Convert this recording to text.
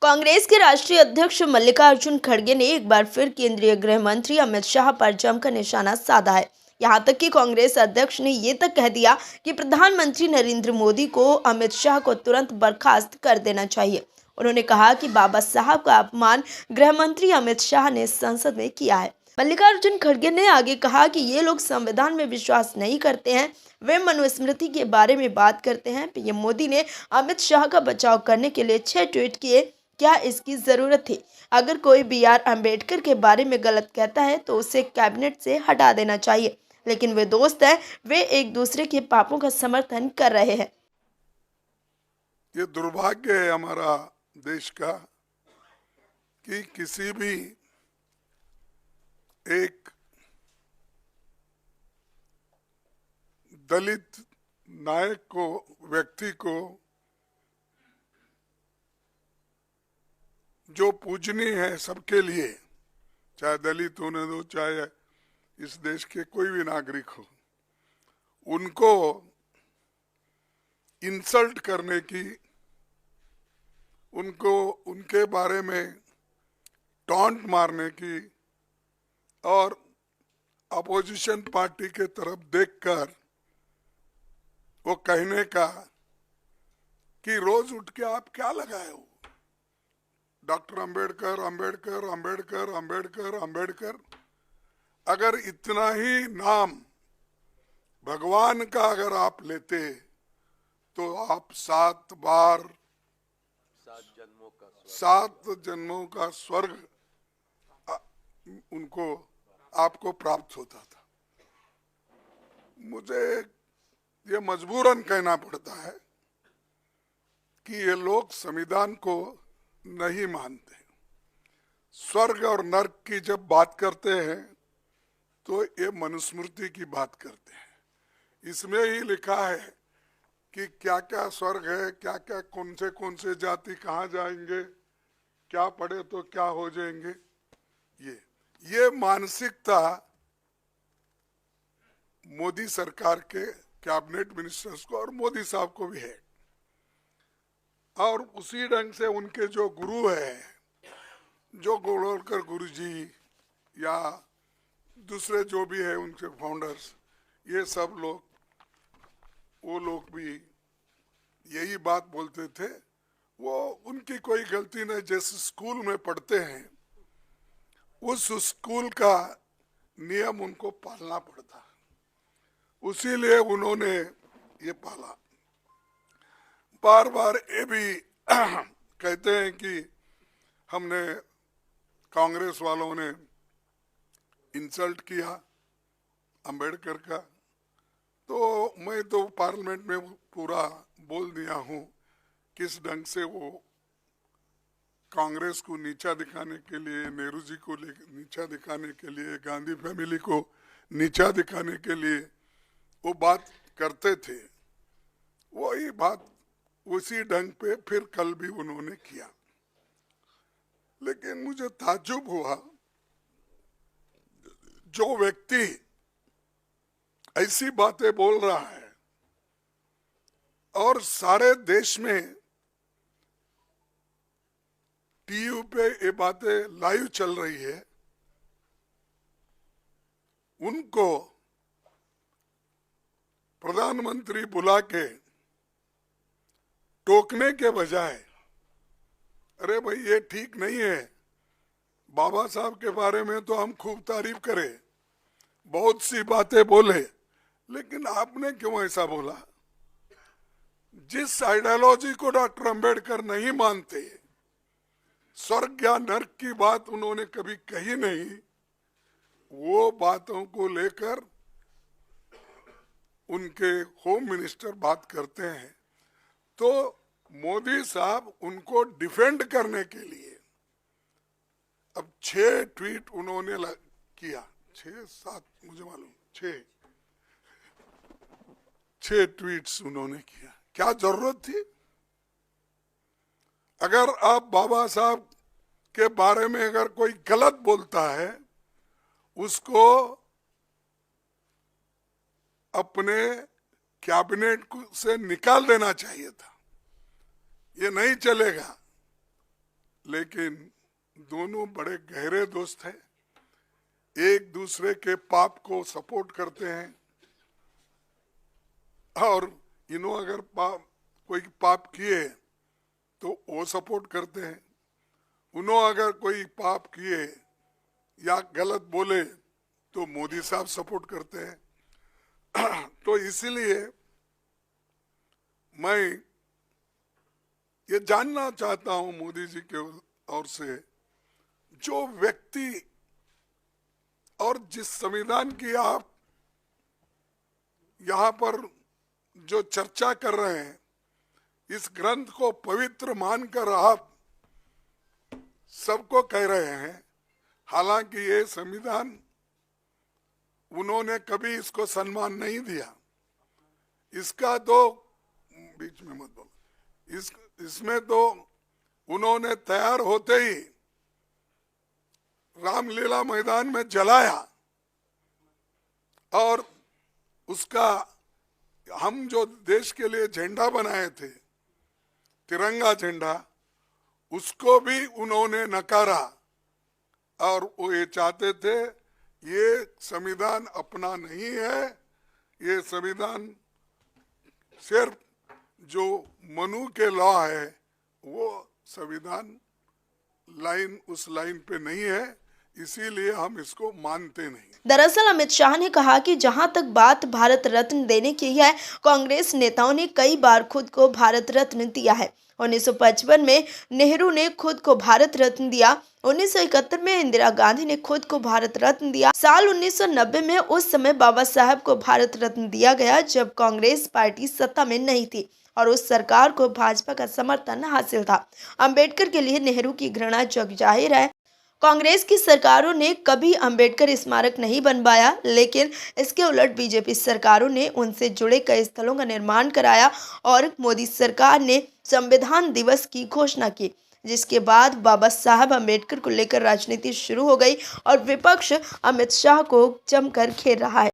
कांग्रेस के राष्ट्रीय अध्यक्ष मल्लिकार्जुन खड़गे ने एक बार फिर केंद्रीय गृह मंत्री अमित शाह पर जमकर निशाना साधा है। यहां तक कि कांग्रेस अध्यक्ष ने ये तक कह दिया कि प्रधानमंत्री नरेंद्र मोदी को अमित शाह को तुरंत बर्खास्त कर देना चाहिए। उन्होंने कहा कि बाबा साहब का अपमान गृह मंत्री अमित शाह ने संसद में किया है। मल्लिकार्जुन खड़गे ने आगे कहा कि ये लोग संविधान में विश्वास नहीं करते हैं, वे मनुस्मृति के बारे में बात करते हैं। पीएम मोदी ने अमित शाह का बचाव करने के लिए 6 ट्वीट किए, क्या इसकी जरूरत थी? अगर कोई बी.आर. अम्बेडकर के बारे में गलत कहता है तो उसे कैबिनेट से हटा देना चाहिए, लेकिन वे दोस्त हैं, वे एक दूसरे के पापों का समर्थन कर रहे हैं। ये दुर्भाग्य है हमारा देश का कि किसी भी एक दलित नायक को, व्यक्ति को जो पूजनीय है सबके लिए, चाहे दलित होने दो, चाहे इस देश के कोई भी नागरिक हो, उनको इंसल्ट करने की, उनको उनके बारे में टॉन्ट मारने की और अपोजिशन पार्टी के तरफ देखकर वो कहने का कि रोज उठ के आप क्या लगाए हो, डॉक्टर अंबेडकर अंबेडकर अंबेडकर अंबेडकर अंबेडकर। अगर इतना ही नाम भगवान का अगर आप लेते तो आप 7 जन्मों का स्वर्ग उनको आपको प्राप्त होता था। मुझे ये मजबूरन कहना पड़ता है कि ये लोग संविधान को नहीं मानते। स्वर्ग और नर्क की जब बात करते हैं तो ये मनुस्मृति की बात करते हैं। इसमें ही लिखा है कि क्या क्या स्वर्ग है, क्या क्या कौन से जाति कहाँ जाएंगे, क्या पढ़े तो क्या हो जाएंगे। ये मानसिकता मोदी सरकार के कैबिनेट मिनिस्टर्स को और मोदी साहब को भी है, और उसी ढंग से उनके जो गुरु है, जो गोलवलकर गुरु जी या दूसरे जो भी है उनके फाउंडर्स, ये सब लोग, वो लोग भी यही बात बोलते थे। वो उनकी कोई गलती नहीं, जैसे स्कूल में पढ़ते हैं उस स्कूल का नियम उनको पालना पड़ता है, उसीलिए उन्होंने ये पाला। बार बार ये भी कहते हैं कि हमने, कांग्रेस वालों ने इंसल्ट किया अंबेडकर का, तो मैं तो पार्लियामेंट में पूरा बोल दिया हूँ किस ढंग से वो कांग्रेस को नीचा दिखाने के लिए, नेहरू जी को नीचा दिखाने के लिए, गांधी फैमिली को नीचा दिखाने के लिए वो बात करते थे। वही बात उसी ढंग पे फिर कल भी उन्होंने किया। लेकिन मुझे ताज्जुब हुआ, जो व्यक्ति ऐसी बातें बोल रहा है और सारे देश में टीवी पे ये बातें लाइव चल रही है, उनको प्रधानमंत्री बुला के टोकने के बजाय, अरे भाई ये ठीक नहीं है, बाबा साहब के बारे में तो हम खूब तारीफ करें, बहुत सी बातें बोले, लेकिन आपने क्यों ऐसा बोला? जिस आइडियोलॉजी को डॉक्टर अंबेडकर नहीं मानते, स्वर्ग या नर्क की बात उन्होंने कभी कही नहीं, वो बातों को लेकर उनके होम मिनिस्टर बात करते हैं। तो मोदी साहब उनको डिफेंड करने के लिए अब 6 ट्वीट उन्होंने किया, 6-7 मुझे मालूम, 6 ट्वीट्स उन्होंने किया। क्या जरूरत थी? अगर आप बाबा साहब के बारे में अगर कोई गलत बोलता है, उसको अपने कैबिनेट से निकाल देना चाहिए था। ये नहीं चलेगा लेकिन दोनों बड़े गहरे दोस्त हैं, एक दूसरे के पाप को सपोर्ट करते हैं और इन्हों अगर कोई पाप किए तो वो सपोर्ट करते हैं, उन्हों अगर कोई पाप किए या गलत बोले तो मोदी साहब सपोर्ट करते हैं। तो इसीलिए मैं ये जानना चाहता हूं मोदी जी के ओर से, जो व्यक्ति और जिस संविधान की आप यहाँ पर जो चर्चा कर रहे हैं, इस ग्रंथ को पवित्र मानकर आप सबको कह रहे हैं, हालांकि ये संविधान उन्होंने कभी इसको सम्मान नहीं दिया। इसका तो बीच में मत बोलो, इसमें तो उन्होंने तैयार होते ही रामलीला मैदान में जलाया और उसका हम जो देश के लिए झंडा बनाए थे, तिरंगा झंडा, उसको भी उन्होंने नकारा और वो ये चाहते थे ये संविधान अपना नहीं है, ये संविधान सिर्फ जो मनु के लॉ है वो संविधान उस लाइन पे नहीं है, इसीलिए हम इसको मानते नहीं। दरअसल अमित शाह ने कहा कि जहां तक बात भारत रत्न देने की है, कांग्रेस नेताओं ने कई बार खुद को भारत रत्न दिया है। 1955 में नेहरू ने खुद को भारत रत्न दिया, 1971 में इंदिरा गांधी ने खुद को भारत रत्न दिया, साल 1990 में उस समय बाबा साहब को भारत रत्न दिया गया जब कांग्रेस पार्टी सत्ता में नहीं थी और उस सरकार को भाजपा का समर्थन हासिल था। अंबेडकर के लिए नेहरू की घृणा जग जाहिर है। कांग्रेस की सरकारों ने कभी अंबेडकर स्मारक नहीं बनवाया, लेकिन इसके उलट बीजेपी सरकारों ने उनसे जुड़े कई स्थलों का निर्माण कराया और मोदी सरकार ने संविधान दिवस की घोषणा की, जिसके बाद बाबा साहब अंबेडकर को लेकर राजनीति शुरू हो गई और विपक्ष अमित शाह को जमकर घेर रहा है।